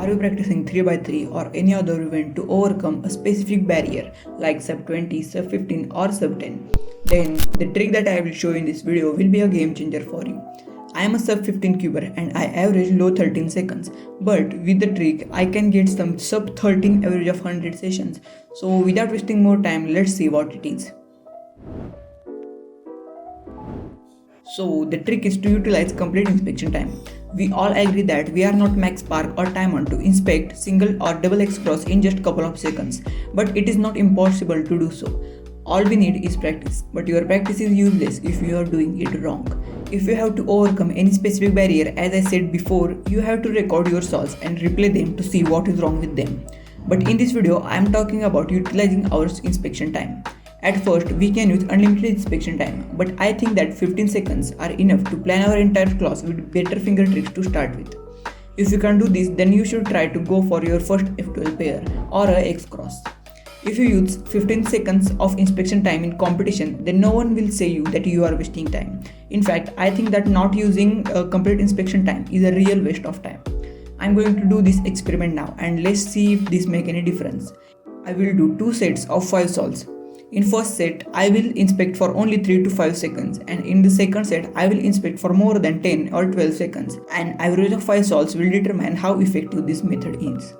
Are you practicing 3 by 3 or any other event to overcome a specific barrier like sub 20, sub 15 or sub 10? Then the trick that I will show in this video will be a game changer for you. I am a sub 15 cuber and I average low 13 seconds, but with the trick I can get some sub 13 average of 100 sessions. So without wasting more time, let's see what it is. So the trick is to utilize complete inspection time. We all agree that we are not max spark or timer to inspect single or double X cross in just couple of seconds, but it is not impossible to do so. All we need is practice, but your practice is useless if you are doing it wrong. If you have to overcome any specific barrier, as I said before, you have to record your solves and replay them to see what is wrong with them. But in this video, I am talking about utilizing our inspection time. At first, we can use unlimited inspection time, but I think that 15 seconds are enough to plan our entire class with better finger tricks to start with. If you can't do this, then you should try to go for your first F12 pair or a X cross. If you use 15 seconds of inspection time in competition, then no one will say you that you are wasting time. In fact, I think that not using a complete inspection time is a real waste of time. I'm going to do this experiment now and let's see if this makes any difference. I will do 2 sets of 5 solves. In first set, I will inspect for only 3 to 5 seconds, and in the second set, I will inspect for more than 10 or 12 seconds. An average of 5 solves will determine how effective this method is.